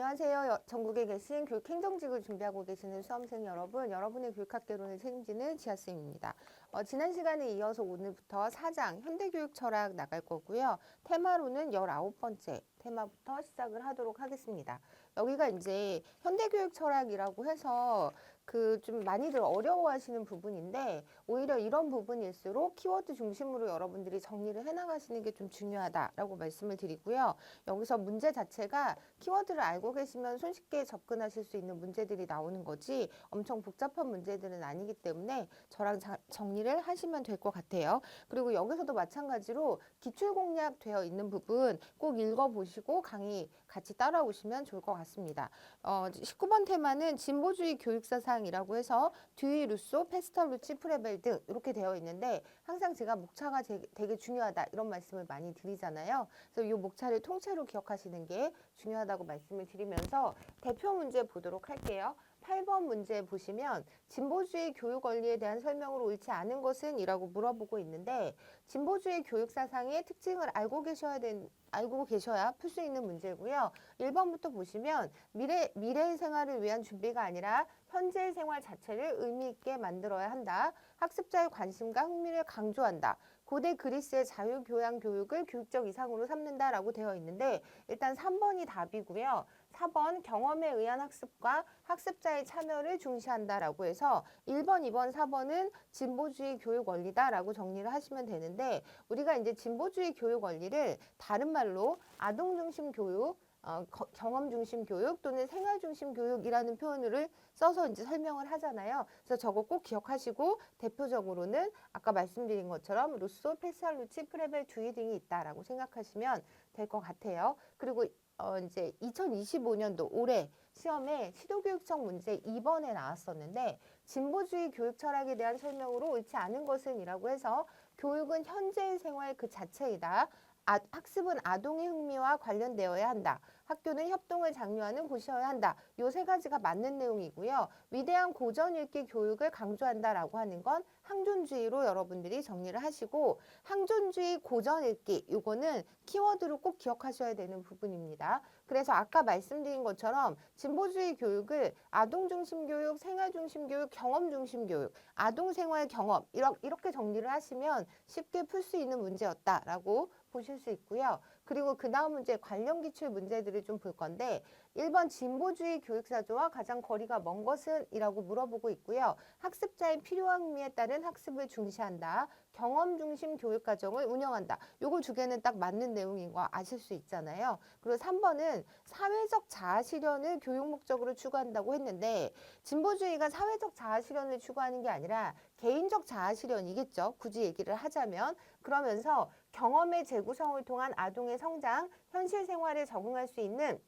안녕하세요. 전국에 계신 교육행정직을 준비하고 계시는 수험생 여러분, 여러분의 교육학개론을 책임지는 지아쌤입니다. 지난 시간에 이어서 오늘부터 4장 현대교육 철학 나갈 거고요. 테마로는 19번째 테마부터 시작을 하도록 하겠습니다. 여기가 이제 현대교육 철학이라고 해서 좀 많이들 어려워하시는 부분인데 오히려 이런 부분일수록 키워드 중심으로 여러분들이 정리를 해나가시는 게 좀 중요하다라고 말씀을 드리고요. 여기서 문제 자체가 키워드를 알고 계시면 손쉽게 접근하실 수 있는 문제들이 나오는 거지 엄청 복잡한 문제들은 아니기 때문에 저랑 정리를 하시면 될 것 같아요. 그리고 여기서도 마찬가지로 기출 공략 되어 있는 부분 꼭 읽어보시고 강의 같이 따라오시면 좋을 것 같습니다. 19번 테마는 진보주의 교육사상이라고 해서 듀이, 루소, 페스털, 루치, 프레벨 등 이렇게 되어 있는데 항상 제가 목차가 되게 중요하다 이런 말씀을 많이 드리잖아요. 그래서 이 목차를 통째로 기억하시는 게 중요하다고 말씀을 드리면서 대표 문제 보도록 할게요. 8번 문제 보시면 진보주의 교육 원리에 대한 설명으로 옳지 않은 것은? 이라고 물어보고 있는데 진보주의 교육 사상의 특징을 알고 계셔야 풀 수 있는 문제고요. 1번부터 보시면 미래의 생활을 위한 준비가 아니라 현재의 생활 자체를 의미 있게 만들어야 한다. 학습자의 관심과 흥미를 강조한다. 고대 그리스의 자유교양 교육을 교육적 이상으로 삼는다라고 되어 있는데 일단 3번이 답이고요. 4번 경험에 의한 학습과 학습자의 참여를 중시한다라고 해서 1번, 2번, 4번은 진보주의 교육 원리다라고 정리를 하시면 되는데 우리가 이제 진보주의 교육 원리를 다른 말로 아동 중심 교육, 경험 중심 교육 또는 생활 중심 교육이라는 표현을 써서 이제 설명을 하잖아요. 그래서 저거 꼭 기억하시고 대표적으로는 아까 말씀드린 것처럼 루소, 페살루치, 프레벨, 듀이 등이 있다라고 생각하시면 될 것 같아요. 그리고 이제 2025년도 올해 시험에 시도교육청 문제 2번에 나왔었는데 진보주의 교육 철학에 대한 설명으로 옳지 않은 것은? 이라고 해서 교육은 현재의 생활 그 자체이다. 학습은 아동의 흥미와 관련되어야 한다. 학교는 협동을 장려하는 곳이어야 한다. 요 세 가지가 맞는 내용이고요. 위대한 고전 읽기 교육을 강조한다라고 하는 건 항존주의로 여러분들이 정리를 하시고 항존주의 고전 읽기 요거는 키워드로 꼭 기억하셔야 되는 부분입니다. 그래서 아까 말씀드린 것처럼 진보주의 교육을 아동 중심 교육, 생활 중심 교육, 경험 중심 교육, 아동 생활 경험 이렇게 정리를 하시면 쉽게 풀 수 있는 문제였다라고 보실 수 있고요. 그리고 그 다음 문제 관련 기출 문제들을 좀 볼 건데 1번 진보주의 교육사조와 가장 거리가 먼 것은? 이라고 물어보고 있고요. 학습자의 필요한 흥미에 따른 학습을 중시한다. 경험 중심 교육과정을 운영한다. 요거 두 개는 딱 맞는 내용인 거 아실 수 있잖아요. 그리고 3번은 사회적 자아 실현을 교육 목적으로 추구한다고 했는데 진보주의가 사회적 자아 실현을 추구하는 게 아니라 개인적 자아 실현이겠죠. 굳이 얘기를 하자면 그러면서 경험의 재구성을 통한 아동의 성장, 현실 생활에 적응할 수 있는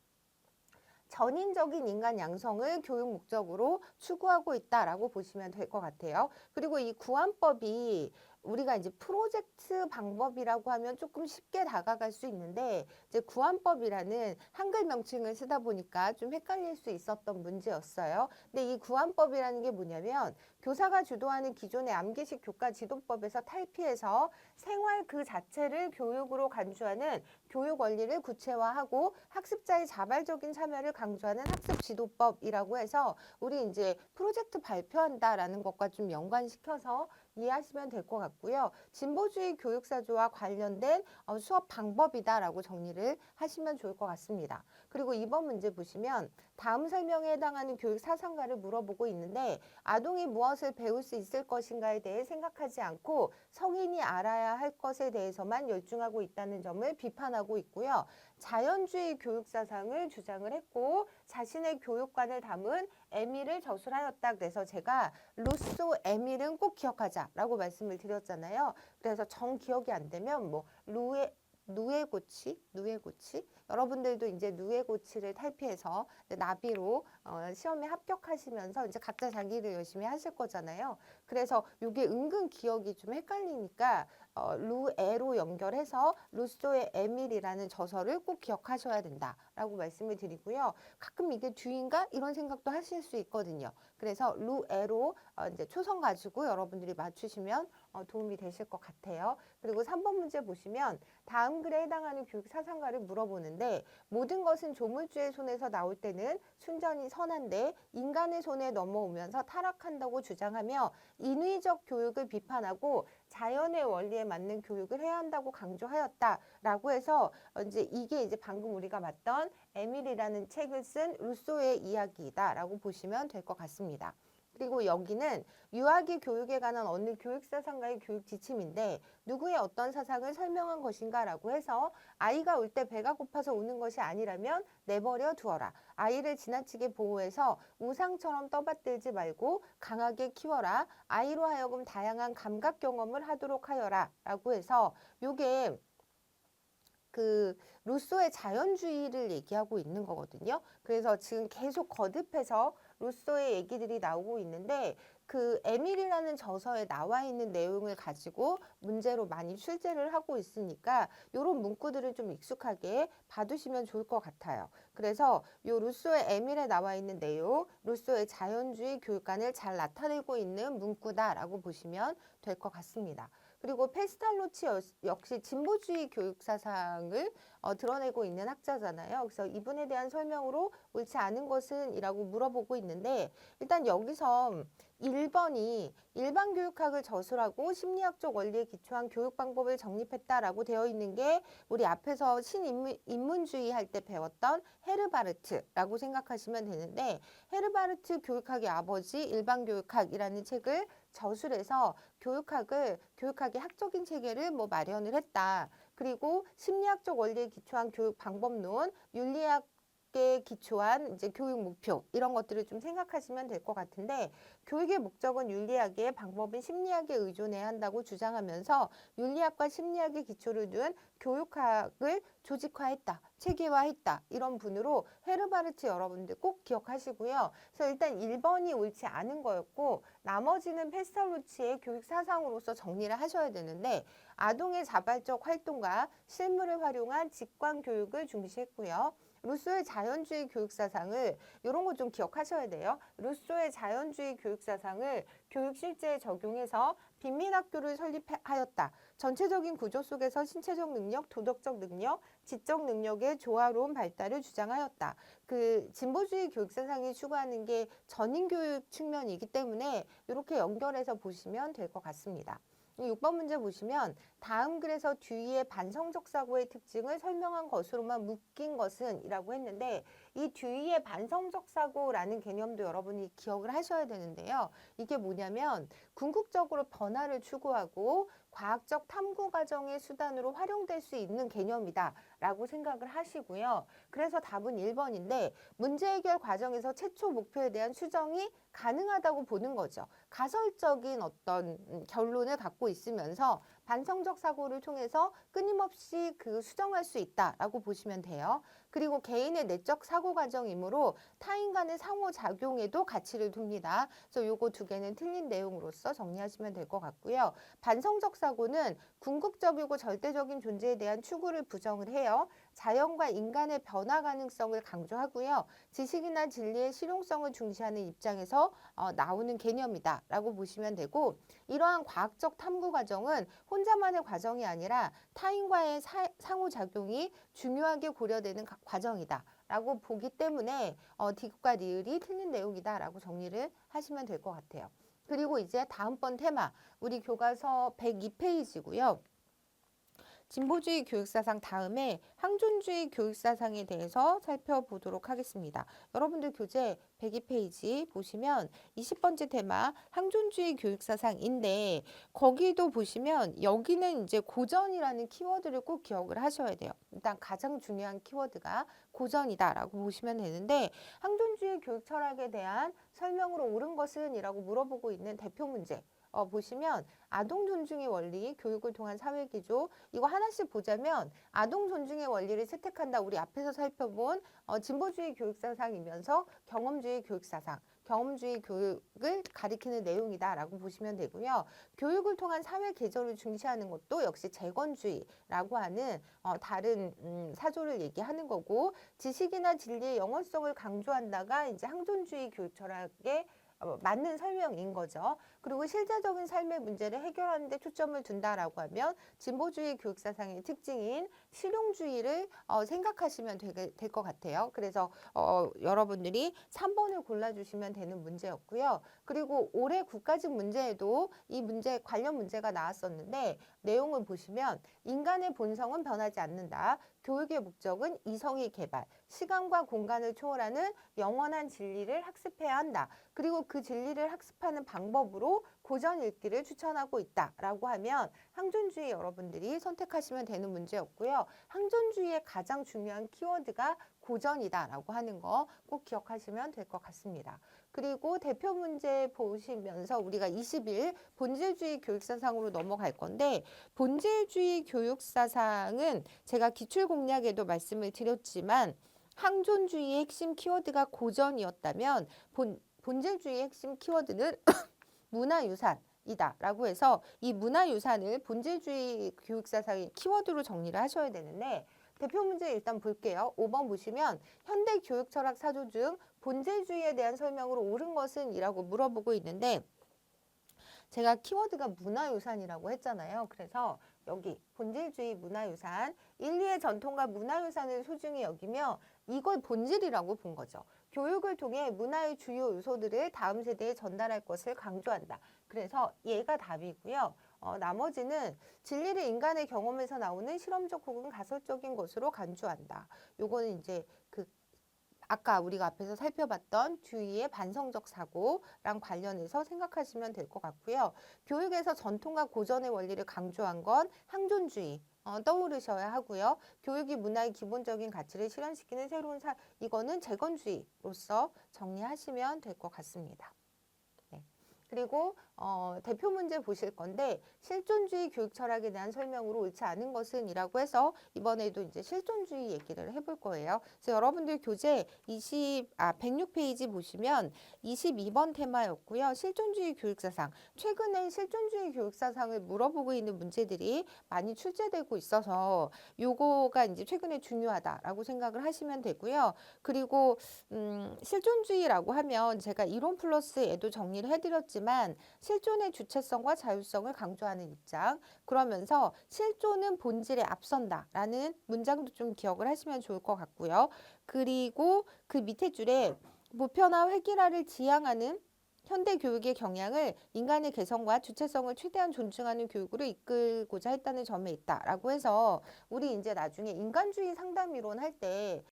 전인적인 인간 양성을 교육 목적으로 추구하고 있다라고 보시면 될 것 같아요. 그리고 이 구안법이 우리가 이제 프로젝트 방법이라고 하면 조금 쉽게 다가갈 수 있는데 이제 구안법이라는 한글 명칭을 쓰다 보니까 좀 헷갈릴 수 있었던 문제였어요. 근데 이 구안법이라는 게 뭐냐면 교사가 주도하는 기존의 암기식 교과 지도법에서 탈피해서 생활 그 자체를 교육으로 간주하는 교육 원리를 구체화하고 학습자의 자발적인 참여를 강조하는 학습 지도법이라고 해서 우리 이제 프로젝트 발표한다라는 것과 좀 연관시켜서 이해하시면 될 것 같고요. 진보주의 교육사조와 관련된 수업 방법이다라고 정리를 하시면 좋을 것 같습니다. 그리고 이번 문제 보시면 다음 설명에 해당하는 교육 사상가를 물어보고 있는데 아동이 무엇을 배울 수 있을 것인가에 대해 생각하지 않고 성인이 알아야 할 것에 대해서만 열중하고 있다는 점을 비판하고 있고요. 자연주의 교육 사상을 주장을 했고 자신의 교육관을 담은 에밀을 저술하였다. 그래서 제가 루소 에밀은 꼭 기억하자라고 말씀을 드렸잖아요. 그래서 정 기억이 안 되면 뭐 누에고치 여러분들도 이제 누에고치를 탈피해서 나비로 시험에 합격하시면서 이제 각자 자기 일을 열심히 하실 거잖아요. 그래서 이게 은근 기억이 좀 헷갈리니까 루에로 연결해서 루소의 에밀이라는 저서를 꼭 기억하셔야 된다라고 말씀을 드리고요. 가끔 이게 듀인가 이런 생각도 하실 수 있거든요. 그래서 루에로 이제 초성 가지고 여러분들이 맞추시면 도움이 되실 것 같아요. 그리고 3번 문제 보시면 다음 글에 해당하는 교육 사상가를 물어보는데 모든 것은 조물주의 손에서 나올 때는 순전히 선한데 인간의 손에 넘어오면서 타락한다고 주장하며 인위적 교육을 비판하고 자연의 원리에 맞는 교육을 해야 한다고 강조하였다라고 해서 이제 이게 이제 방금 우리가 봤던 에밀이라는 책을 쓴 루소의 이야기다라고 보시면 될 것 같습니다. 그리고 여기는 유아기 교육에 관한 어느 교육사상가의 교육 지침인데 누구의 어떤 사상을 설명한 것인가라고 해서 아이가 울 때 배가 고파서 우는 것이 아니라면 내버려 두어라. 아이를 지나치게 보호해서 우상처럼 떠받들지 말고 강하게 키워라. 아이로 하여금 다양한 감각 경험을 하도록 하여라. 라고 해서 요게 그 루소의 자연주의를 얘기하고 있는 거거든요. 그래서 지금 계속 거듭해서 루소의 얘기들이 나오고 있는데 그 에밀이라는 저서에 나와 있는 내용을 가지고 문제로 많이 출제를 하고 있으니까 이런 문구들을 좀 익숙하게 봐두시면 좋을 것 같아요. 그래서 요 루소의 에밀에 나와 있는 내용, 루소의 자연주의 교육관을 잘 나타내고 있는 문구다라고 보시면 될 것 같습니다. 그리고 페스탈로치 역시 진보주의 교육 사상을 드러내고 있는 학자잖아요. 그래서 이분에 대한 설명으로 옳지 않은 것은 이라고 물어보고 있는데 일단 여기서 1번이 일반 교육학을 저술하고 심리학적 원리에 기초한 교육 방법을 정립했다라고 되어 있는 게 우리 앞에서 신인문주의 할 때 배웠던 헤르바르트라고 생각하시면 되는데 헤르바르트 교육학의 아버지 일반 교육학이라는 책을 저술해서 교육학의 학적인 체계를 뭐 마련을 했다. 그리고 심리학적 원리에 기초한 교육 방법론, 윤리학에 기초한 이제 교육 목표 이런 것들을 좀 생각하시면 될 것 같은데 교육의 목적은 윤리학의 방법은 심리학에 의존해야 한다고 주장하면서 윤리학과 심리학의 기초를 둔 교육학을 조직화했다, 체계화했다 이런 분으로 헤르바르트 여러분들 꼭 기억하시고요. 그래서 일단 1번이 옳지 않은 거였고 나머지는 페스탈로치의 교육 사상으로서 정리를 하셔야 되는데 아동의 자발적 활동과 실무를 활용한 직관 교육을 중시했고요. 루소의 자연주의 교육 사상을 이런 거 좀 기억하셔야 돼요. 루소의 자연주의 교육 사상을 교육 실제에 적용해서 빈민학교를 설립하였다. 전체적인 구조 속에서 신체적 능력, 도덕적 능력, 지적 능력의 조화로운 발달을 주장하였다. 그 진보주의 교육 사상이 추구하는 게 전인교육 측면이기 때문에 이렇게 연결해서 보시면 될 것 같습니다. 6번 문제 보시면 다음 글에서 뒤에 반성적 사고의 특징을 설명한 것으로만 묶인 것은 이라고 했는데 이 뒤에 반성적 사고라는 개념도 여러분이 기억을 하셔야 되는데요. 이게 뭐냐면 궁극적으로 변화를 추구하고 과학적 탐구 과정의 수단으로 활용될 수 있는 개념이다 라고 생각을 하시고요. 그래서 답은 1번인데 문제 해결 과정에서 최초 목표에 대한 수정이 가능하다고 보는 거죠. 가설적인 어떤 결론을 갖고 있으면서 반성적 사고를 통해서 끊임없이 그 수정할 수 있다라고 보시면 돼요. 그리고 개인의 내적 사고 과정이므로 타인 간의 상호작용에도 가치를 둡니다. 그래서 요거 두 개는 틀린 내용으로서 정리하시면 될 것 같고요. 반성적 사고는 궁극적이고 절대적인 존재에 대한 추구를 부정을 해요. 자연과 인간의 변화 가능성을 강조하고요. 지식이나 진리의 실용성을 중시하는 입장에서 나오는 개념이다라고 보시면 되고 이러한 과학적 탐구 과정은 혼자만의 과정이 아니라 타인과의 상호작용이 중요하게 고려되는 과정이다. 라고 보기 때문에 디귿과 리을이 틀린 내용이다라고 정리를 하시면 될 것 같아요. 그리고 이제 다음번 테마 우리 교과서 102페이지고요. 진보주의 교육사상 다음에 항존주의 교육사상에 대해서 살펴보도록 하겠습니다. 여러분들 교재 102페이지 보시면 20번째 테마 항존주의 교육사상인데 거기도 보시면 여기는 이제 고전이라는 키워드를 꼭 기억을 하셔야 돼요. 일단 가장 중요한 키워드가 고전이다라고 보시면 되는데 항존주의 교육 철학에 대한 설명으로 옳은 것은 이라고 물어보고 있는 대표 문제 보시면 아동 존중의 원리, 교육을 통한 사회 기조 이거 하나씩 보자면 아동 존중의 원리를 채택한다. 우리 앞에서 살펴본 진보주의 교육 사상이면서 경험주의 교육 사상, 경험주의 교육을 가리키는 내용이다라고 보시면 되고요. 교육을 통한 사회 개조를 중시하는 것도 역시 재건주의라고 하는 다른 사조를 얘기하는 거고 지식이나 진리의 영원성을 강조한다가 이제 항존주의 교육 철학의 맞는 설명인 거죠. 그리고 실제적인 삶의 문제를 해결하는 데 초점을 둔다라고 하면 진보주의 교육사상의 특징인 실용주의를 생각하시면 될 것 같아요. 그래서 여러분들이 3번을 골라주시면 되는 문제였고요. 그리고 올해 국가직 문제에도 이 문제 관련 문제가 나왔었는데 내용을 보시면 인간의 본성은 변하지 않는다. 교육의 목적은 이성의 개발, 시간과 공간을 초월하는 영원한 진리를 학습해야 한다. 그리고 그 진리를 학습하는 방법으로 고전 읽기를 추천하고 있다라고 하면 항존주의 여러분들이 선택하시면 되는 문제였고요. 항존주의의 가장 중요한 키워드가 고전이다라고 하는 거 꼭 기억하시면 될 것 같습니다. 그리고 대표 문제 보시면서 우리가 20일 본질주의 교육사상으로 넘어갈 건데 본질주의 교육사상은 제가 기출공략에도 말씀을 드렸지만 항존주의의 핵심 키워드가 고전이었다면 본질주의의 핵심 키워드는 문화유산이다 라고 해서 이 문화유산을 본질주의 교육사상의 키워드로 정리를 하셔야 되는데 대표 문제 일단 볼게요. 5번 보시면 현대 교육 철학 사조 중 본질주의에 대한 설명으로 옳은 것은 이라고 물어보고 있는데 제가 키워드가 문화유산이라고 했잖아요. 그래서 여기 본질주의 문화유산, 인류의 전통과 문화유산을 소중히 여기며 이걸 본질이라고 본 거죠. 교육을 통해 문화의 주요 요소들을 다음 세대에 전달할 것을 강조한다. 그래서 얘가 답이고요. 나머지는 진리를 인간의 경험에서 나오는 실험적 혹은 가설적인 것으로 간주한다. 요거는 이제 아까 우리가 앞에서 살펴봤던 주의의 반성적 사고랑 관련해서 생각하시면 될 것 같고요. 교육에서 전통과 고전의 원리를 강조한 건 항존주의. 떠오르셔야 하고요. 교육이 문화의 기본적인 가치를 실현시키는 새로운 이거는 재건주의로서 정리하시면 될 것 같습니다. 네. 그리고 대표 문제 보실 건데 실존주의 교육 철학에 대한 설명으로 옳지 않은 것은 이라고 해서 이번에도 이제 실존주의 얘기를 해볼 거예요. 그래서 여러분들 교재 106페이지 보시면 22번 테마였고요. 실존주의 교육사상. 최근에 실존주의 교육사상을 물어보고 있는 문제들이 많이 출제되고 있어서 요거가 이제 최근에 중요하다라고 생각을 하시면 되고요. 그리고 실존주의라고 하면 제가 이론 플러스에도 정리를 해드렸지만 실존의 주체성과 자율성을 강조하는 입장. 그러면서 실존은 본질에 앞선다라는 문장도 좀 기억을 하시면 좋을 것 같고요. 그리고 그 밑에 줄에 보편화 획일화를 지향하는 현대 교육의 경향을 인간의 개성과 주체성을 최대한 존중하는 교육으로 이끌고자 했다는 점에 있다라고 해서 우리 이제 나중에 인간주의 상담 이론 할 때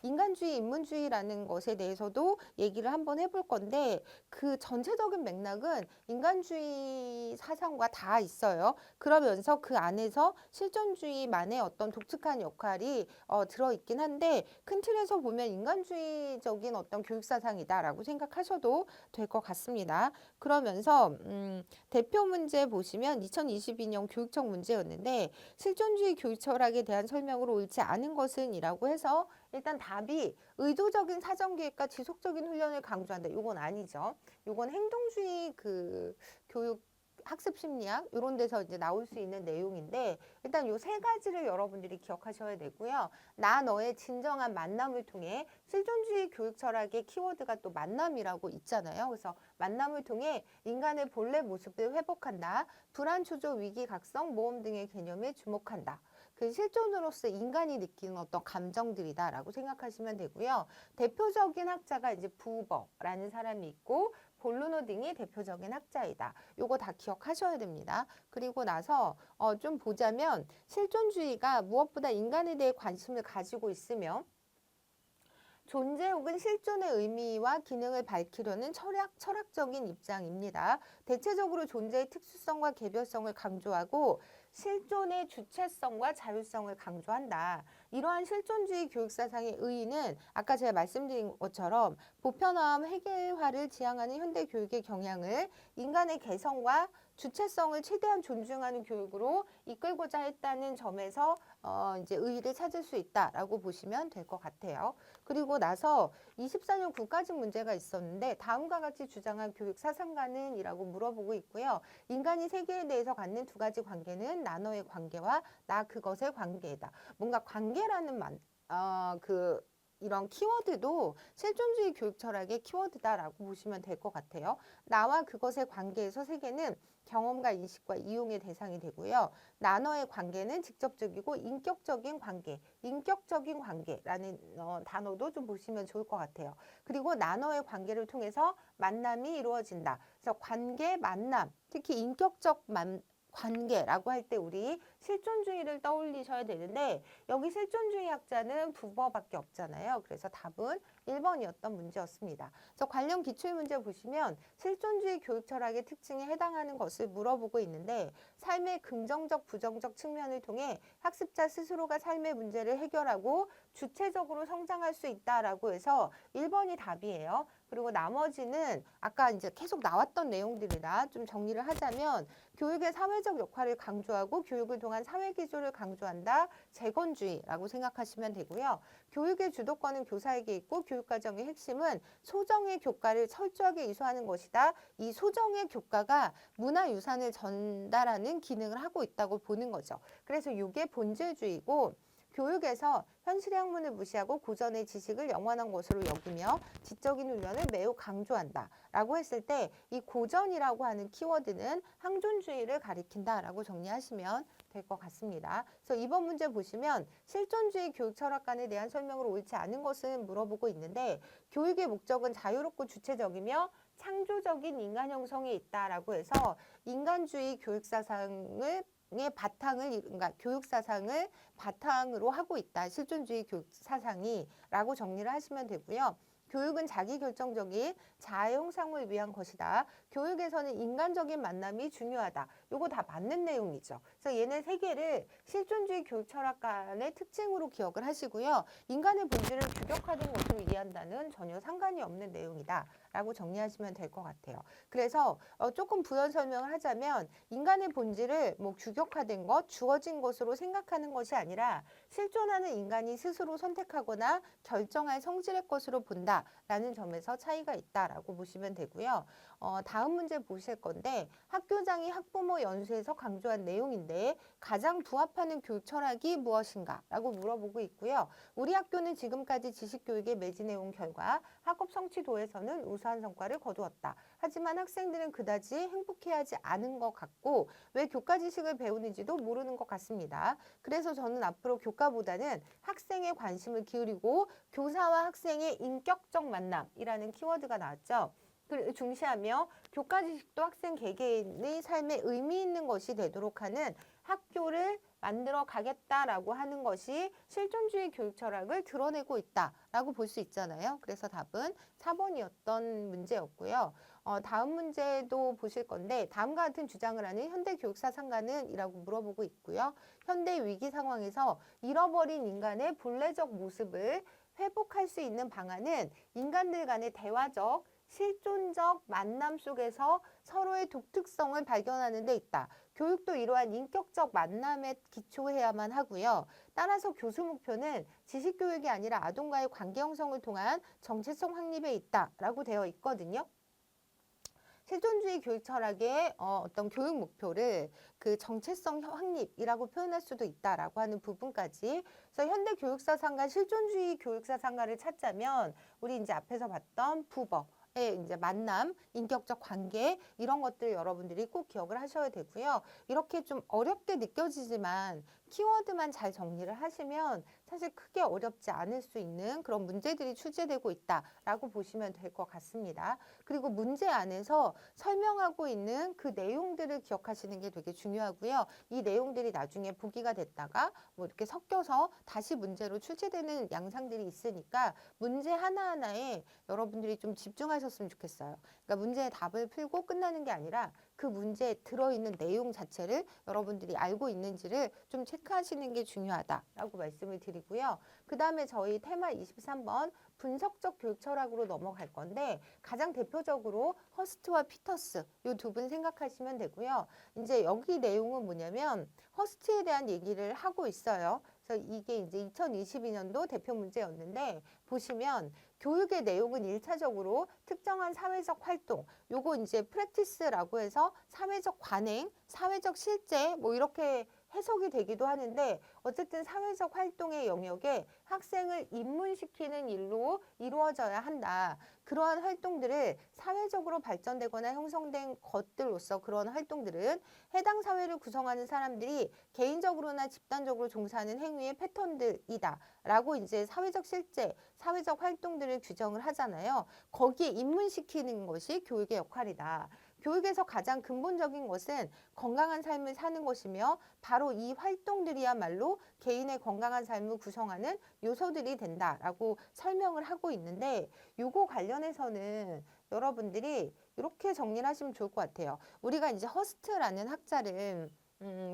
인간주의, 인문주의라는 것에 대해서도 얘기를 한번 해볼 건데 그 전체적인 맥락은 인간주의 사상과 다 있어요. 그러면서 그 안에서 실존주의만의 어떤 독특한 역할이 들어있긴 한데 큰 틀에서 보면 인간주의적인 어떤 교육사상이다라고 생각하셔도 될 것 같습니다. 그러면서 대표 문제 보시면 2022년 교육청 문제였는데 실존주의 교육 철학에 대한 설명으로 옳지 않은 것은 이라고 해서 일단 답이 의도적인 사전계획과 지속적인 훈련을 강조한다. 이건 아니죠. 이건 행동주의 교육 학습 심리학 이런 데서 이제 나올 수 있는 내용인데 일단 요 세 가지를 여러분들이 기억하셔야 되고요. 나 너의 진정한 만남을 통해 실존주의 교육 철학의 키워드가 또 만남이라고 있잖아요. 그래서 만남을 통해 인간의 본래 모습을 회복한다. 불안, 초조, 위기, 각성, 모험 등의 개념에 주목한다. 그 실존으로서 인간이 느끼는 어떤 감정들이다라고 생각하시면 되고요. 대표적인 학자가 이제 부버라는 사람이 있고 볼루노 등이 대표적인 학자이다. 요거 다 기억하셔야 됩니다. 그리고 나서 좀 보자면 실존주의가 무엇보다 인간에 대해 관심을 가지고 있으며 존재 혹은 실존의 의미와 기능을 밝히려는 철학적인 입장입니다. 대체적으로 존재의 특수성과 개별성을 강조하고 실존의 주체성과 자율성을 강조한다. 이러한 실존주의 교육사상의 의의는 아까 제가 말씀드린 것처럼 보편화함, 획일화를 지향하는 현대 교육의 경향을 인간의 개성과 주체성을 최대한 존중하는 교육으로 이끌고자 했다는 점에서 이제 의의를 찾을 수 있다라고 보시면 될 것 같아요. 그리고 나서 24년 국가직 문제가 있었는데 다음과 같이 주장한 교육 사상가는 이라고 물어보고 있고요. 인간이 세계에 대해서 갖는 두 가지 관계는 나너의 관계와 나 그것의 관계이다. 뭔가 관계라는 이런 키워드도 실존주의 교육 철학의 키워드다라고 보시면 될 것 같아요. 나와 그것의 관계에서 세계는 경험과 인식과 이용의 대상이 되고요. 나너의 관계는 직접적이고 인격적인 관계라는 단어도 좀 보시면 좋을 것 같아요. 그리고 나너의 관계를 통해서 만남이 이루어진다. 그래서 관계, 만남, 특히 인격적 관계라고 할 때 우리 실존주의를 떠올리셔야 되는데 여기 실존주의 학자는 부버밖에 없잖아요. 그래서 답은 1번이었던 문제였습니다. 그래서 관련 기출문제 보시면 실존주의 교육 철학의 특징에 해당하는 것을 물어보고 있는데 삶의 긍정적, 부정적 측면을 통해 학습자 스스로가 삶의 문제를 해결하고 주체적으로 성장할 수 있다라고 해서 1번이 답이에요. 그리고 나머지는 아까 이제 계속 나왔던 내용들이라 좀 정리를 하자면 교육의 사회적 역할을 강조하고 교육을 통한 사회 기조를 강조한다. 재건주의라고 생각하시면 되고요. 교육의 주도권은 교사에게 있고 교육과정의 핵심은 소정의 교과를 철저하게 이수하는 것이다. 이 소정의 교과가 문화유산을 전달하는 기능을 하고 있다고 보는 거죠. 그래서 이게 본질주의고 교육에서 현실의 학문을 무시하고 고전의 지식을 영원한 것으로 여기며 지적인 훈련을 매우 강조한다 라고 했을 때 이 고전이라고 하는 키워드는 항존주의를 가리킨다 라고 정리하시면 될 것 같습니다. 그래서 이번 문제 보시면 실존주의 교육 철학관에 대한 설명으로 옳지 않은 것은 물어보고 있는데 교육의 목적은 자유롭고 주체적이며 창조적인 인간 형성에 있다라고 해서 인간주의 교육 사상을 그러니까 교육 사상을 바탕으로 하고 있다. 실존주의 교육 사상이 라고 정리를 하시면 되고요. 교육은 자기결정적인 자아 형상을 위한 것이다. 교육에서는 인간적인 만남이 중요하다. 요거 다 맞는 내용이죠. 그래서 얘네 세 개를 실존주의 교육 철학관의 특징으로 기억을 하시고요. 인간의 본질을 규격화된 것으로 이해한다는 전혀 상관이 없는 내용이다. 라고 정리하시면 될 것 같아요. 그래서 조금 부연 설명을 하자면 인간의 본질을 뭐 규격화된 것, 주어진 것으로 생각하는 것이 아니라 실존하는 인간이 스스로 선택하거나 결정할 성질의 것으로 본다라는 점에서 차이가 있다라고 보시면 되고요. 다음 문제 보실 건데 학교장이 학부모 연수에서 강조한 내용인데 가장 부합하는 교육 철학이 무엇인가? 라고 물어보고 있고요. 우리 학교는 지금까지 지식교육에 매진해온 결과 학업 성취도에서는 우수한 성과를 거두었다. 하지만 학생들은 그다지 행복해하지 않은 것 같고 왜 교과 지식을 배우는지도 모르는 것 같습니다. 그래서 저는 앞으로 교과보다는 학생의 관심을 기울이고 교사와 학생의 인격적 만남이라는 키워드가 나왔죠. 중시하며 교과 지식도 학생 개개인의 삶에 의미 있는 것이 되도록 하는 학교를 만들어 가겠다라고 하는 것이 실존주의 교육 철학을 드러내고 있다라고 볼 수 있잖아요. 그래서 답은 4번이었던 문제였고요. 다음 문제도 보실 건데 다음과 같은 주장을 하는 현대 교육사상가는 이라고 물어보고 있고요. 현대 위기 상황에서 잃어버린 인간의 본래적 모습을 회복할 수 있는 방안은 인간들 간의 대화적 실존적 만남 속에서 서로의 독특성을 발견하는 데 있다. 교육도 이러한 인격적 만남에 기초해야만 하고요. 따라서 교수 목표는 지식교육이 아니라 아동과의 관계 형성을 통한 정체성 확립에 있다라고 되어 있거든요. 실존주의 교육 철학의 어떤 교육 목표를 그 정체성 확립이라고 표현할 수도 있다라고 하는 부분까지. 그래서 현대 교육사상가, 실존주의 교육사상가를 찾자면 우리 이제 앞에서 봤던 부버. 이제 만남, 인격적 관계 이런 것들 여러분들이 꼭 기억을 하셔야 되고요. 이렇게 좀 어렵게 느껴지지만 키워드만 잘 정리를 하시면 사실 크게 어렵지 않을 수 있는 그런 문제들이 출제되고 있다라고 보시면 될 것 같습니다. 그리고 문제 안에서 설명하고 있는 그 내용들을 기억하시는 게 되게 중요하고요. 이 내용들이 나중에 보기가 됐다가 뭐 이렇게 섞여서 다시 문제로 출제되는 양상들이 있으니까 문제 하나하나에 여러분들이 좀 집중하셨으면 좋겠어요. 그러니까 문제의 답을 풀고 끝나는 게 아니라 그 문제에 들어있는 내용 자체를 여러분들이 알고 있는지를 좀 체크하시는 게 중요하다라고 말씀을 드리고요. 그 다음에 저희 테마 23번 분석적 교육 철학으로 넘어갈 건데 가장 대표적으로 허스트와 피터스 이 두 분 생각하시면 되고요. 이제 여기 내용은 뭐냐면 허스트에 대한 얘기를 하고 있어요. 그래서 이게 이제 2022년도 대표 문제였는데 보시면 교육의 내용은 1차적으로 특정한 사회적 활동, 요거 이제 프랙티스라고 해서 사회적 관행, 사회적 실제 뭐 이렇게 해석이 되기도 하는데 어쨌든 사회적 활동의 영역에 학생을 입문시키는 일로 이루어져야 한다. 그러한 활동들을 사회적으로 발전되거나 형성된 것들로서 그런 활동들은 해당 사회를 구성하는 사람들이 개인적으로나 집단적으로 종사하는 행위의 패턴들이다. 라고 이제 사회적 실제, 사회적 활동들을 규정을 하잖아요. 거기에 입문시키는 것이 교육의 역할이다. 교육에서 가장 근본적인 것은 건강한 삶을 사는 것이며 바로 이 활동들이야말로 개인의 건강한 삶을 구성하는 요소들이 된다라고 설명을 하고 있는데 요거 관련해서는 여러분들이 이렇게 정리를 하시면 좋을 것 같아요. 우리가 이제 허스트라는 학자를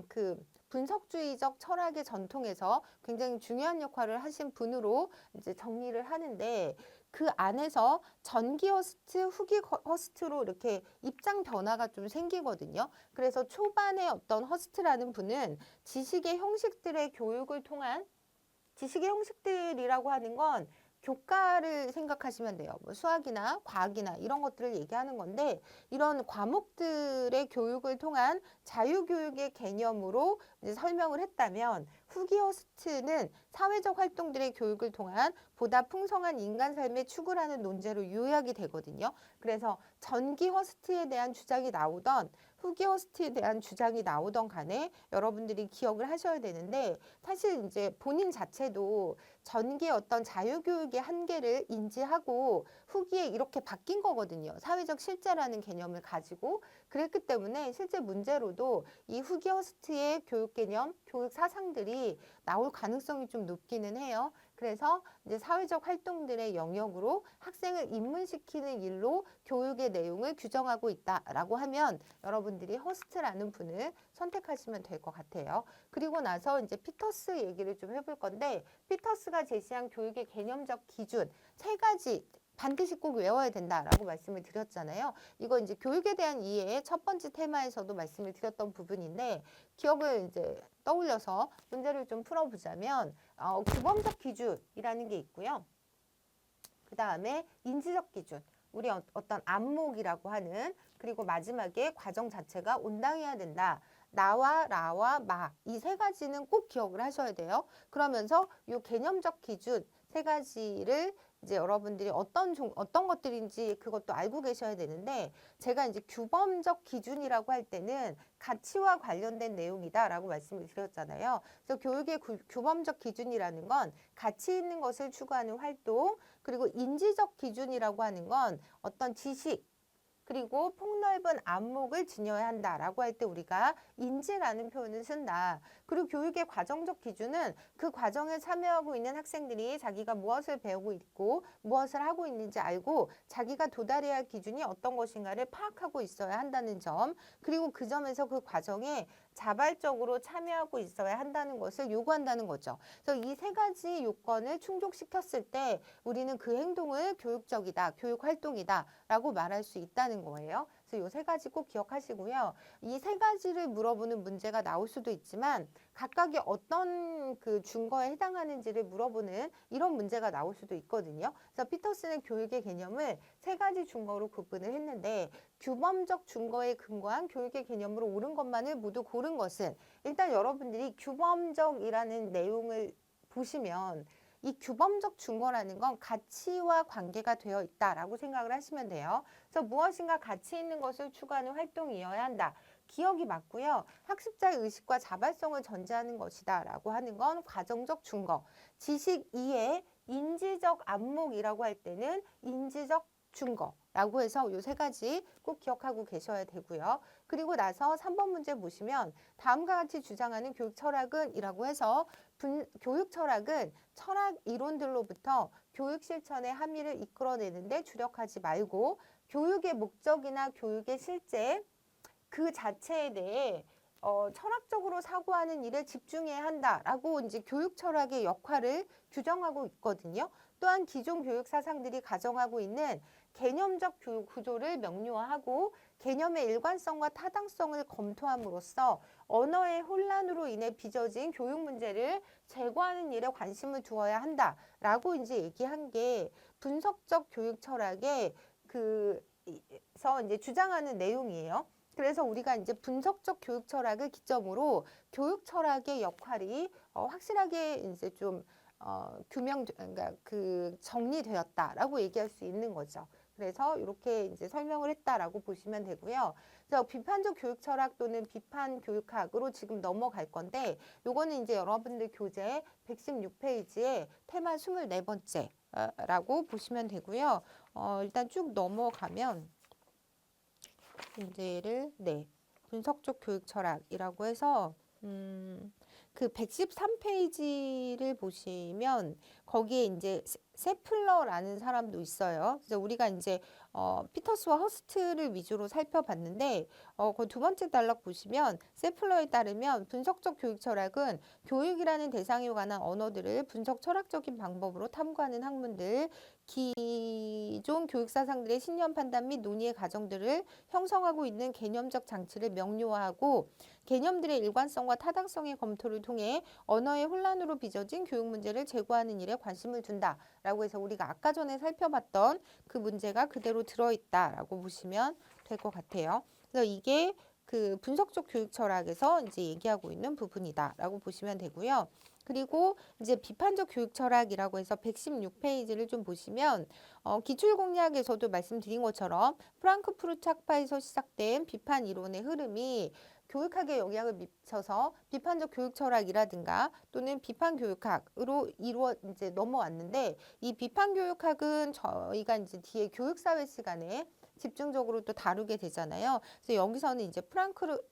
그 분석주의적 철학의 전통에서 굉장히 중요한 역할을 하신 분으로 이제 정리를 하는데 그 안에서 전기 허스트, 후기 허스트로 이렇게 입장 변화가 좀 생기거든요. 그래서 초반에 어떤 허스트라는 분은 지식의 형식들의 교육을 통한 지식의 형식들이라고 하는 건 교과를 생각하시면 돼요. 뭐 수학이나 과학이나 이런 것들을 얘기하는 건데 이런 과목들의 교육을 통한 자유교육의 개념으로 이제 설명을 했다면 후기 허스트는 사회적 활동들의 교육을 통한 보다 풍성한 인간 삶의 추구라는 논제로 요약이 되거든요. 그래서 전기 허스트에 대한 주장이 나오던 후기 허스트에 대한 주장이 나오던 간에 여러분들이 기억을 하셔야 되는데 사실 이제 본인 자체도 전기의 어떤 자유교육의 한계를 인지하고 후기에 이렇게 바뀐 거거든요. 사회적 실제라는 개념을 가지고 그랬기 때문에 실제 문제로도 이 후기 허스트의 교육 개념, 교육 사상들이 나올 가능성이 좀 높기는 해요. 그래서 이제 사회적 활동들의 영역으로 학생을 입문시키는 일로 교육의 내용을 규정하고 있다라고 하면 여러분들이 허스트라는 분을 선택하시면 될 것 같아요. 그리고 나서 이제 피터스 얘기를 좀 해볼 건데 피터스가 제시한 교육의 개념적 기준 세 가지 반드시 꼭 외워야 된다라고 말씀을 드렸잖아요. 이거 이제 교육에 대한 이해의 첫 번째 테마에서도 말씀을 드렸던 부분인데 기억을 이제 떠올려서 문제를 좀 풀어보자면 규범적 기준이라는 게 있고요. 그 다음에 인지적 기준, 우리 어떤 안목이라고 하는 그리고 마지막에 과정 자체가 온당해야 된다. 나와 라와 마 이 세 가지는 꼭 기억을 하셔야 돼요. 그러면서 이 개념적 기준 세 가지를 이제 여러분들이 어떤 것들인지 그것도 알고 계셔야 되는데 제가 이제 규범적 기준이라고 할 때는 가치와 관련된 내용이다라고 말씀을 드렸잖아요. 그래서 교육의 규범적 기준이라는 건 가치 있는 것을 추구하는 활동 그리고 인지적 기준이라고 하는 건 어떤 지식 그리고 폭넓은 안목을 지녀야 한다라고 할 때 우리가 인지라는 표현을 쓴다. 그리고 교육의 과정적 기준은 그 과정에 참여하고 있는 학생들이 자기가 무엇을 배우고 있고 무엇을 하고 있는지 알고 자기가 도달해야 할 기준이 어떤 것인가를 파악하고 있어야 한다는 점 그리고 그 점에서 그 과정에 자발적으로 참여하고 있어야 한다는 것을 요구한다는 거죠. 그래서 이 세 가지 요건을 충족시켰을 때 우리는 그 행동을 교육적이다, 교육 활동이다 라고 말할 수 있다는 거예요. 그래서 이 세 가지 꼭 기억하시고요. 이 세 가지를 물어보는 문제가 나올 수도 있지만 각각의 어떤 그 준거에 해당하는지를 물어보는 이런 문제가 나올 수도 있거든요. 그래서 피터스는 교육의 개념을 세 가지 준거로 구분을 했는데 규범적 준거에 근거한 교육의 개념으로 옳은 것만을 모두 고른 것은 일단 여러분들이 규범적이라는 내용을 보시면 이 규범적 준거라는 건 가치와 관계가 되어 있다라고 생각을 하시면 돼요. 그래서 무엇인가 가치 있는 것을 추구하는 활동이어야 한다. 기억이 맞고요. 학습자의 의식과 자발성을 전제하는 것이다 라고 하는 건 과정적 준거. 지식 이해, 인지적 안목이라고 할 때는 인지적 준거라고 해서 이 세 가지 꼭 기억하고 계셔야 되고요. 그리고 나서 3번 문제 보시면 다음과 같이 주장하는 교육 철학은 이라고 해서 교육 철학은 철학 이론들로부터 교육 실천의 함의를 이끌어내는데 주력하지 말고 교육의 목적이나 교육의 실제 그 자체에 대해 철학적으로 사고하는 일에 집중해야 한다라고 이제 교육 철학의 역할을 규정하고 있거든요. 또한 기존 교육 사상들이 가정하고 있는 개념적 교육 구조를 명료화하고 개념의 일관성과 타당성을 검토함으로써 언어의 혼란으로 인해 빚어진 교육 문제를 제거하는 일에 관심을 두어야 한다라고 이제 얘기한 게 분석적 교육 철학의 그서 이제 주장하는 내용이에요. 그래서 우리가 이제 분석적 교육 철학을 기점으로 교육 철학의 역할이 확실하게 이제 좀 그러니까 그 정리되었다라고 얘기할 수 있는 거죠. 그래서 이렇게 이제 설명을 했다라고 보시면 되고요. 그래서 비판적 교육 철학 또는 비판 교육학으로 지금 넘어갈 건데, 요거는 이제 여러분들 교재 116페이지에 테마 24번째라고 보시면 되고요. 일단 쭉 넘어가면 문제를 분석적 교육 철학이라고 해서 그 113페이지를 보시면 거기에 이제 세플러라는 사람도 있어요. 그래서 우리가 이제 피터스와 허스트를 위주로 살펴봤는데 그 두 번째 단락 보시면 세플러에 따르면 분석적 교육 철학은 교육이라는 대상에 관한 언어들을 분석 철학적인 방법으로 탐구하는 학문들, 기존 교육 사상들의 신념 판단 및 논의의 과정들을 형성하고 있는 개념적 장치를 명료화하고 개념들의 일관성과 타당성의 검토를 통해 언어의 혼란으로 빚어진 교육 문제를 제고하는 일에 관심을 둔다라고 해서 우리가 아까 전에 살펴봤던 그 문제가 그대로 들어있다라고 보시면 될 것 같아요. 그래서 이게 그 분석적 교육 철학에서 이제 얘기하고 있는 부분이다라고 보시면 되고요. 그리고 이제 비판적 교육 철학이라고 해서 116페이지를 좀 보시면 기출 공략에서도 말씀드린 것처럼 프랑크푸르트 학파에서 시작된 비판 이론의 흐름이 교육학에 영향을 미쳐서 비판적 교육 철학이라든가 또는 비판 교육학으로 이제 넘어왔는데, 이 비판 교육학은 저희가 이제 뒤에 교육사회 시간에 집중적으로 또 다루게 되잖아요. 그래서 여기서는 이제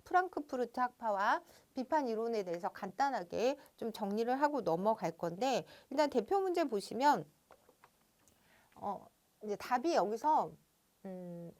프랑크푸르트 학파와 비판 이론에 대해서 간단하게 좀 정리를 하고 넘어갈 건데, 일단 대표 문제 보시면 이제 답이 여기서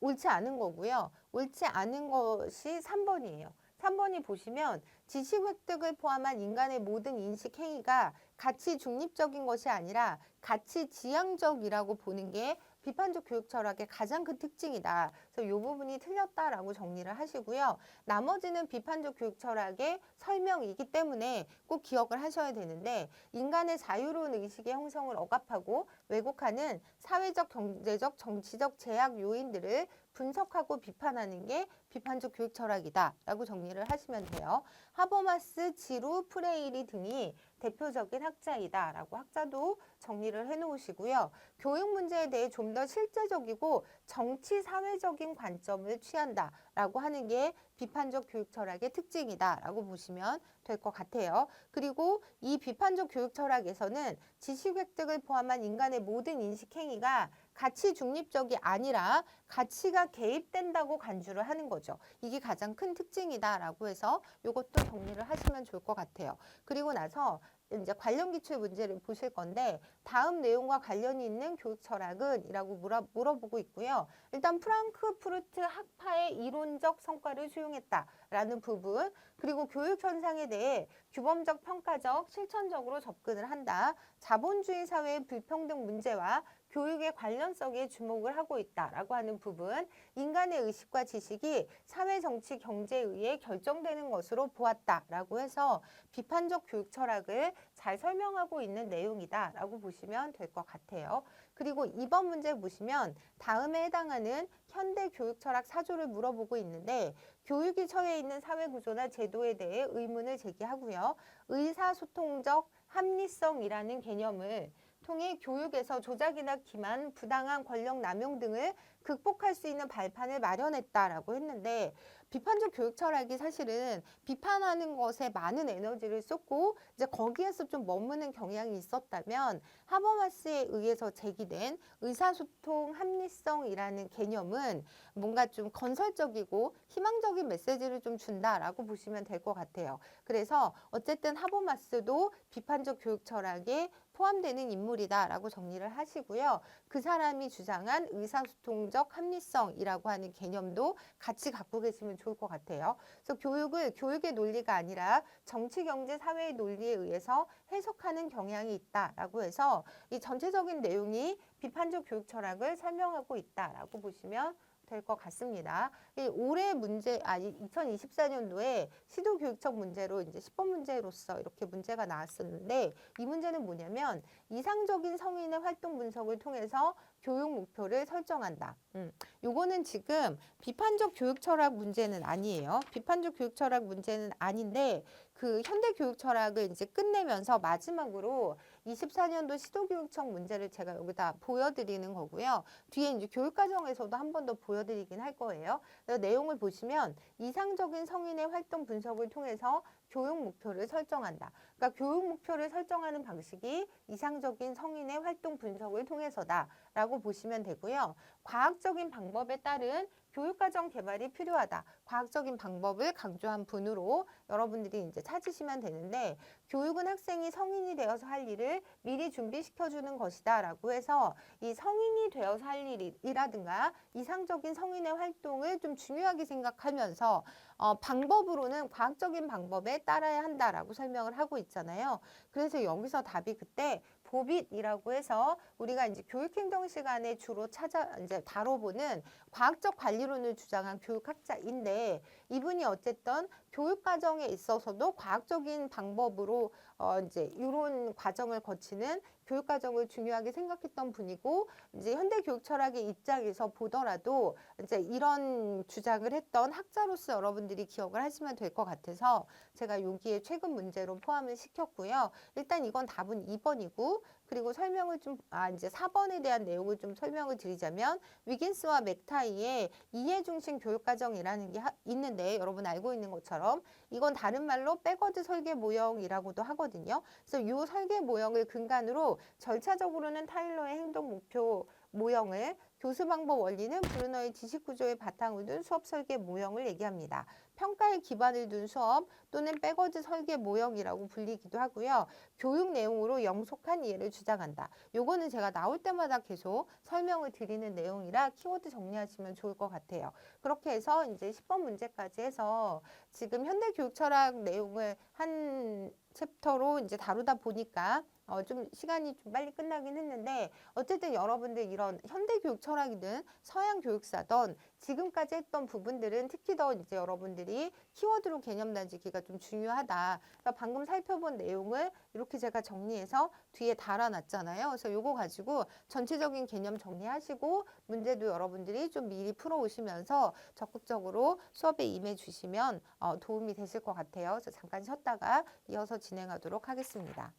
옳지 않은 거고요. 옳지 않은 것이 3번이에요. 3번이 보시면 지식 획득을 포함한 인간의 모든 인식 행위가 가치 중립적인 것이 아니라 가치 지향적이라고 보는 게 비판적 교육 철학의 가장 큰 특징이다. 그래서 이 부분이 틀렸다라고 정리를 하시고요. 나머지는 비판적 교육 철학의 설명이기 때문에 꼭 기억을 하셔야 되는데, 인간의 자유로운 의식의 형성을 억압하고 왜곡하는 사회적, 경제적, 정치적 제약 요인들을 분석하고 비판하는 게 비판적 교육 철학이다 라고 정리를 하시면 돼요. 하버마스, 지루, 프레이리 등이 대표적인 학자이다 라고 학자도 정리를 해 놓으시고요. 교육 문제에 대해 좀 더 실제적이고 정치 사회적인 관점을 취한다 라고 하는 게 비판적 교육 철학의 특징이다 라고 보시면 될 것 같아요. 그리고 이 비판적 교육 철학에서는 지식 획득을 포함한 인간의 모든 인식 행위가 가치 중립적이 아니라 가치가 개입된다고 간주를 하는 거죠. 이게 가장 큰 특징이다라고 해서 이것도 정리를 하시면 좋을 것 같아요. 그리고 나서 이제 관련 기출 문제를 보실 건데, 다음 내용과 관련이 있는 교육 철학은? 이라고 물어보고 있고요. 일단 프랑크푸르트 학파의 이론적 성과를 수용했다라는 부분, 그리고 교육 현상에 대해 규범적, 평가적, 실천적으로 접근을 한다. 자본주의 사회의 불평등 문제와 교육의 관련성에 주목을 하고 있다라고 하는 부분, 인간의 의식과 지식이 사회, 정치, 경제에 의해 결정되는 것으로 보았다라고 해서 비판적 교육 철학을 잘 설명하고 있는 내용이다라고 보시면 될 것 같아요. 그리고 2번 문제 보시면 다음에 해당하는 현대 교육 철학 사조를 물어보고 있는데, 교육이 처해 있는 사회 구조나 제도에 대해 의문을 제기하고요. 의사소통적 합리성이라는 개념을 통해 교육에서 조작이나 기만, 부당한 권력 남용 등을 극복할 수 있는 발판을 마련했다라고 했는데, 비판적 교육 철학이 사실은 비판하는 것에 많은 에너지를 쏟고 이제 거기에서 좀 머무는 경향이 있었다면, 하버마스에 의해서 제기된 의사소통 합리성이라는 개념은 뭔가 좀 건설적이고 희망적인 메시지를 좀 준다라고 보시면 될 것 같아요. 그래서 어쨌든 하버마스도 비판적 교육 철학에 포함되는 인물이다라고 정리를 하시고요. 그 사람이 주장한 의사소통적 합리성이라고 하는 개념도 같이 갖고 계시면 좋을 것 같아요. 그래서 교육을 교육의 논리가 아니라 정치, 경제, 사회의 논리에 의해서 해석하는 경향이 있다라고 해서 이 전체적인 내용이 비판적 교육 철학을 설명하고 있다라고 보시면 될 것 같습니다. 이 올해 문제, 2024년도에 시도교육청 문제로 이제 10번 문제로서 이렇게 문제가 나왔었는데, 이 문제는 뭐냐면 이상적인 성인의 활동 분석을 통해서 교육 목표를 설정한다. 요거는 지금 비판적 교육 철학 문제는 아니에요. 비판적 교육 철학 문제는 아닌데, 그 현대 교육 철학을 이제 끝내면서 마지막으로 24년도 시도교육청 문제를 제가 여기다 보여드리는 거고요. 뒤에 이제 교육과정에서도 한 번 더 보여드리긴 할 거예요. 그래서 내용을 보시면 이상적인 성인의 활동 분석을 통해서 교육 목표를 설정한다. 그러니까 교육 목표를 설정하는 방식이 이상적인 성인의 활동 분석을 통해서다라고 보시면 되고요. 과학적인 방법에 따른 교육과정 개발이 필요하다. 과학적인 방법을 강조한 분으로 여러분들이 이제 찾으시면 되는데, 교육은 학생이 성인이 되어서 할 일을 미리 준비시켜주는 것이다 라고 해서 이 성인이 되어서 할 일이라든가 이상적인 성인의 활동을 좀 중요하게 생각하면서 방법으로는 과학적인 방법에 따라야 한다라고 설명을 하고 있잖아요. 그래서 여기서 답이 그때 보빗이라고 해서 우리가 이제 교육행정 시간에 주로 이제 다뤄보는 과학적 관리론을 주장한 교육학자인데, 이분이 어쨌든 교육 과정에 있어서도 과학적인 방법으로 이제 이런 과정을 거치는 교육 과정을 중요하게 생각했던 분이고, 이제 현대 교육 철학의 입장에서 보더라도 이제 이런 주장을 했던 학자로서 여러분들이 기억을 하시면 될 것 같아서 제가 여기에 최근 문제로 포함을 시켰고요. 일단 이건 답은 2번이고, 그리고 설명을 좀, 이제 4번에 대한 내용을 좀 설명을 드리자면, 위긴스와 맥타이의 이해중심 교육과정이라는 게 있는데, 여러분 알고 있는 것처럼 이건 다른 말로 백워드 설계 모형이라고도 하거든요. 그래서 이 설계 모형을 근간으로 절차적으로는 타일러의 행동 목표 모형을, 교수 방법 원리는 브루너의 지식 구조의 바탕을 둔 수업 설계 모형을 얘기합니다. 평가에 기반을 둔 수업 또는 백워드 설계 모형이라고 불리기도 하고요. 교육 내용으로 영속한 이해를 주장한다. 요거는 제가 나올 때마다 계속 설명을 드리는 내용이라 키워드 정리하시면 좋을 것 같아요. 그렇게 해서 이제 10번 문제까지 해서 지금 현대 교육 철학 내용을 한 챕터로 이제 다루다 보니까 좀 시간이 좀 빨리 끝나긴 했는데, 어쨌든 여러분들 이런 현대 교육 철학이든 서양 교육사든 지금까지 했던 부분들은 특히 더 이제 여러분들이 키워드로 개념 다지기가 좀 중요하다. 그러니까 방금 살펴본 내용을 이렇게 제가 정리해서 뒤에 달아놨잖아요. 그래서 요거 가지고 전체적인 개념 정리하시고 문제도 여러분들이 좀 미리 풀어오시면서 적극적으로 수업에 임해 주시면 도움이 되실 것 같아요. 그래서 잠깐 쉬었다가 이어서 진행하도록 하겠습니다.